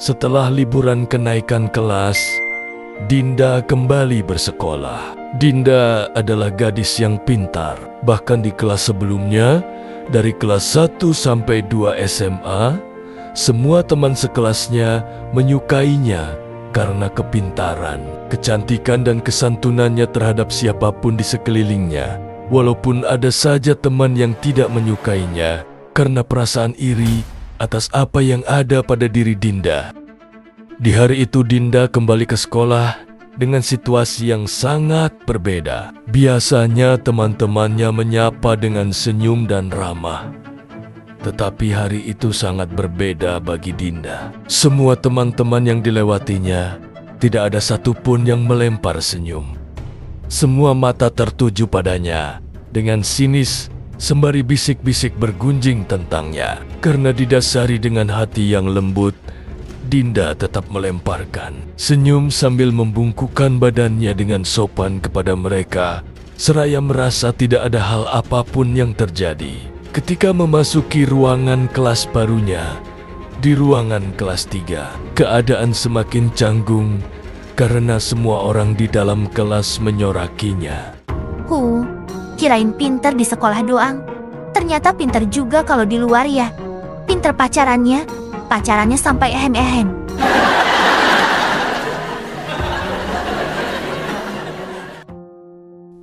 Setelah liburan kenaikan kelas, Dinda kembali bersekolah. Dinda adalah gadis yang pintar. Bahkan di kelas sebelumnya, dari kelas 1 sampai 2 SMA, semua teman sekelasnya menyukainya karena kepintaran, kecantikan dan kesantunannya terhadap siapapun di sekelilingnya. Walaupun ada saja teman yang tidak menyukainya karena perasaan iri atas apa yang ada pada diri Dinda. Di hari itu Dinda kembali ke sekolah dengan situasi yang sangat berbeda. Biasanya teman-temannya menyapa dengan senyum dan ramah. Tetapi hari itu sangat berbeda bagi Dinda. Semua teman-teman yang dilewatinya, tidak ada satupun yang melempar senyum. Semua mata tertuju padanya, dengan sinis sembari bisik-bisik bergunjing tentangnya. Karena didasari dengan hati yang lembut, Dinda tetap melemparkan senyum sambil membungkukkan badannya dengan sopan kepada mereka, seraya merasa tidak ada hal apapun yang terjadi. Ketika memasuki ruangan kelas barunya, di ruangan kelas 3, keadaan semakin canggung karena semua orang di dalam kelas menyorakinya. Kirain pinter di sekolah doang. Ternyata pinter juga kalau di luar ya. Pinter pacarannya sampai ehem-ehem.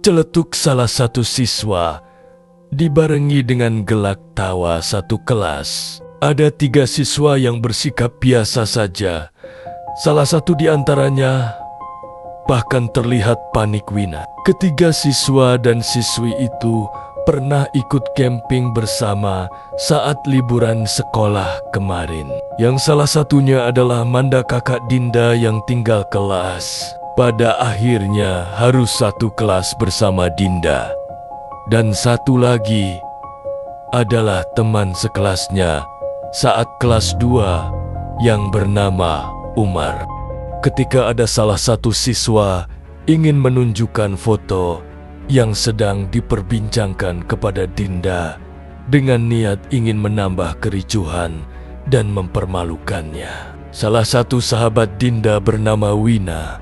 Celetuk salah satu siswa dibarengi dengan gelak tawa satu kelas. Ada 3 siswa yang bersikap biasa saja. Salah satu di antaranya bahkan terlihat panik Wina. Ketiga siswa dan siswi itu pernah ikut camping bersama saat liburan sekolah kemarin. Yang salah satunya adalah Manda kakak Dinda yang tinggal kelas. Pada akhirnya harus satu kelas bersama Dinda. Dan satu lagi adalah teman sekelasnya saat kelas 2 yang bernama Umar. Ketika ada salah satu siswa ingin menunjukkan foto yang sedang diperbincangkan kepada Dinda dengan niat ingin menambah kericuhan dan mempermalukannya. Salah satu sahabat Dinda bernama Wina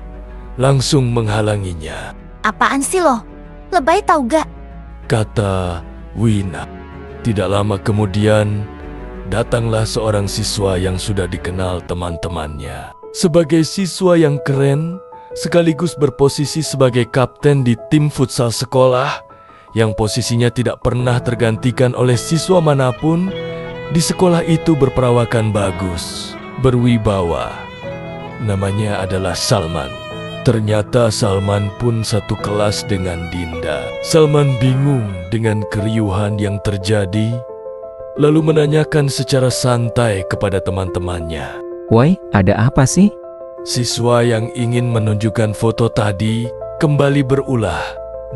langsung menghalanginya. Apaan sih lo? Lebay tau gak? Kata Wina. Tidak lama kemudian, datanglah seorang siswa yang sudah dikenal teman-temannya. Sebagai siswa yang keren, sekaligus berposisi sebagai kapten di tim futsal sekolah, yang posisinya tidak pernah tergantikan oleh siswa manapun, di sekolah itu berperawakan bagus, berwibawa. Namanya adalah Salman. Ternyata Salman pun satu kelas dengan Dinda. Salman bingung dengan keriuhan yang terjadi, lalu menanyakan secara santai kepada teman-temannya. Woi, ada apa sih? Siswa yang ingin menunjukkan foto tadi kembali berulah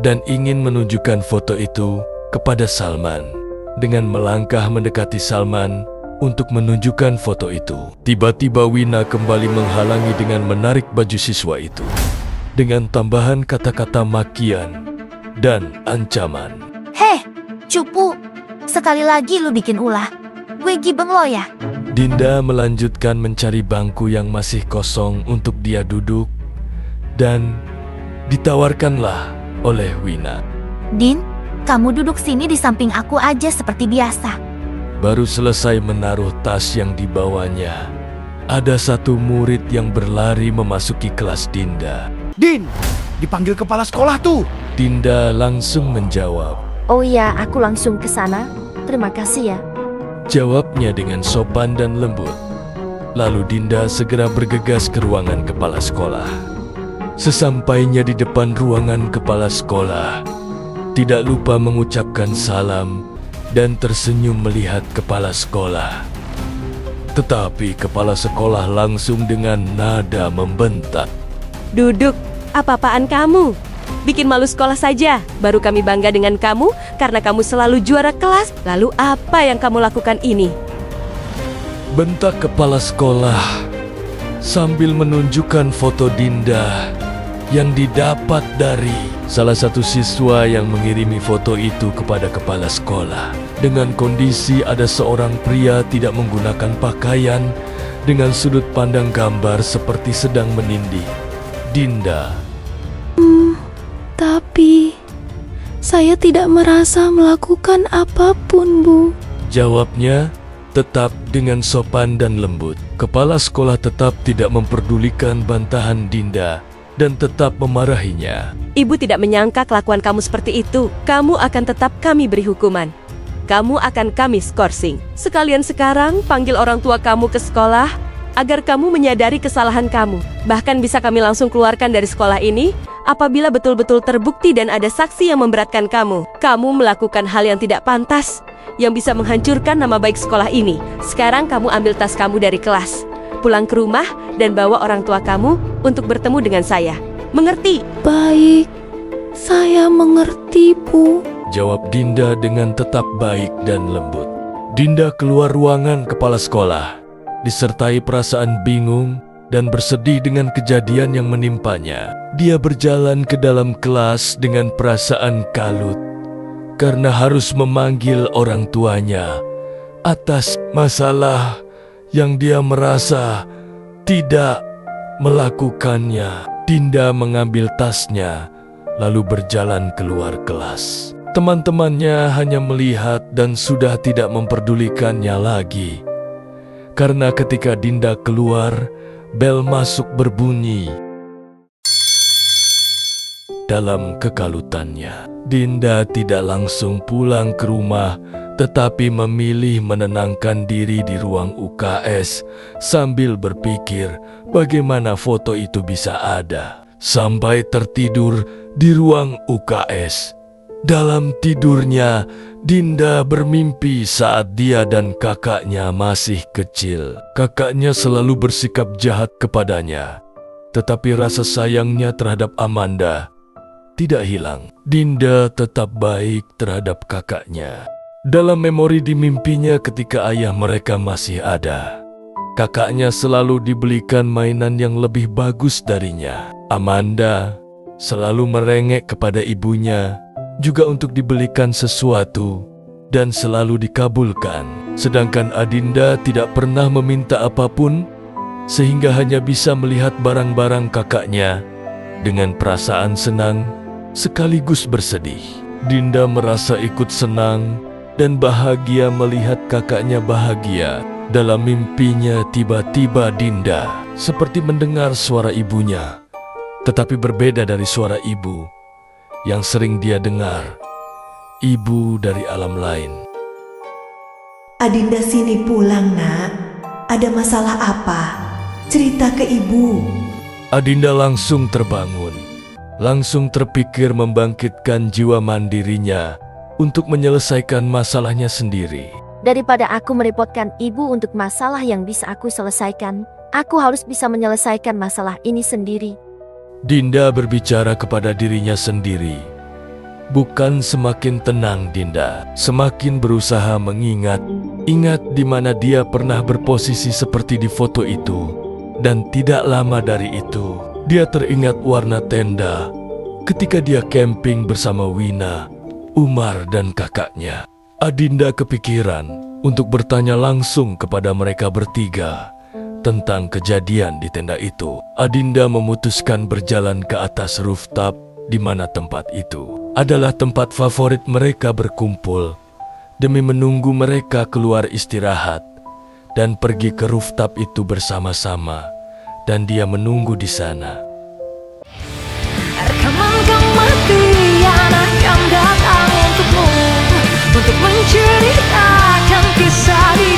dan ingin menunjukkan foto itu kepada Salman. Dengan melangkah mendekati Salman untuk menunjukkan foto itu, tiba-tiba Wina kembali menghalangi dengan menarik baju siswa itu dengan tambahan kata-kata makian dan ancaman. Heh, cupu. Sekali lagi lu bikin ulah. Gue gibeng lo ya. Dinda melanjutkan mencari bangku yang masih kosong untuk dia duduk dan ditawarkanlah oleh Wina. Din, kamu duduk sini di samping aku aja seperti biasa. Baru selesai menaruh tas yang dibawanya, ada satu murid yang berlari memasuki kelas Dinda. Din, dipanggil kepala sekolah tuh. Dinda langsung menjawab. Oh iya, aku langsung ke sana. Terima kasih ya. Jawabnya dengan sopan dan lembut. Lalu Dinda segera bergegas ke ruangan kepala sekolah. Sesampainya di depan ruangan kepala sekolah, tidak lupa mengucapkan salam dan tersenyum melihat kepala sekolah. Tetapi kepala sekolah langsung dengan nada membentak. Duduk, apa-apaan kamu? Bikin malu sekolah saja, baru kami bangga dengan kamu karena kamu selalu juara kelas. Lalu apa yang kamu lakukan ini? Bentak kepala sekolah sambil menunjukkan foto Dinda yang didapat dari salah satu siswa yang mengirimi foto itu kepada kepala sekolah. Dengan kondisi ada seorang pria tidak menggunakan pakaian dengan sudut pandang gambar seperti sedang menindih. Dinda, Tapi, saya tidak merasa melakukan apapun, Bu. jawabnya tetap dengan sopan dan lembut. Kepala sekolah tetap tidak memperdulikan bantahan Dinda dan tetap memarahinya. Ibu tidak menyangka kelakuan kamu seperti itu. Kamu akan tetap kami beri hukuman. Kamu akan kami skorsing. Sekalian sekarang panggil orang tua kamu ke sekolah agar kamu menyadari kesalahan kamu. Bahkan bisa kami langsung keluarkan dari sekolah ini apabila betul-betul terbukti dan ada saksi yang memberatkan kamu. Kamu melakukan hal yang tidak pantas yang bisa menghancurkan nama baik sekolah ini. Sekarang kamu ambil tas kamu dari kelas, pulang ke rumah dan bawa orang tua kamu untuk bertemu dengan saya. Mengerti? Baik, saya mengerti, Bu. Jawab Dinda dengan tetap baik dan lembut. Dinda keluar ruangan kepala sekolah, disertai perasaan bingung dan bersedih dengan kejadian yang menimpanya. Dia berjalan ke dalam kelas dengan perasaan kalut karena harus memanggil orang tuanya atas masalah yang dia merasa tidak melakukannya. Dinda mengambil tasnya lalu berjalan keluar kelas. Teman-temannya hanya melihat dan sudah tidak memperdulikannya lagi. Karena ketika Dinda keluar, bel masuk berbunyi. Dalam kekalutannya, Dinda tidak langsung pulang ke rumah, tetapi memilih menenangkan diri di ruang UKS sambil berpikir bagaimana foto itu bisa ada. Sampai tertidur di ruang UKS. Dalam tidurnya, Dinda bermimpi saat dia dan kakaknya masih kecil. Kakaknya selalu bersikap jahat kepadanya, tetapi rasa sayangnya terhadap Amanda tidak hilang. Dinda tetap baik terhadap kakaknya. Dalam memori di mimpinya ketika ayah mereka masih ada, kakaknya selalu dibelikan mainan yang lebih bagus darinya. Amanda selalu merengek kepada ibunya juga untuk dibelikan sesuatu dan selalu dikabulkan. Sedangkan Adinda tidak pernah meminta apapun sehingga hanya bisa melihat barang-barang kakaknya dengan perasaan senang sekaligus bersedih. Dinda merasa ikut senang dan bahagia melihat kakaknya bahagia. Dalam mimpinya tiba-tiba Dinda seperti mendengar suara ibunya, tetapi berbeda dari suara ibu yang sering dia dengar, ibu dari alam lain. Adinda sini pulang, Nak. Ada masalah apa? Cerita ke ibu. Adinda langsung terbangun, langsung terpikir membangkitkan jiwa mandirinya untuk menyelesaikan masalahnya sendiri. Daripada aku merepotkan ibu untuk masalah yang bisa aku selesaikan, aku harus bisa menyelesaikan masalah ini sendiri. Dinda berbicara kepada dirinya sendiri. Bukan semakin tenang Dinda, semakin berusaha mengingat. Ingat di mana dia pernah berposisi seperti di foto itu. Dan tidak lama dari itu, dia teringat warna tenda ketika dia camping bersama Wina, Umar dan kakaknya. Adinda kepikiran untuk bertanya langsung kepada mereka bertiga tentang kejadian di tenda itu. Adinda memutuskan berjalan ke atas rooftop di mana tempat itu adalah tempat favorit mereka berkumpul demi menunggu mereka keluar istirahat dan pergi ke rooftop itu bersama-sama dan dia menunggu di sana. Rekaman kematian akan datang untukmu, untuk menceritakan kisah di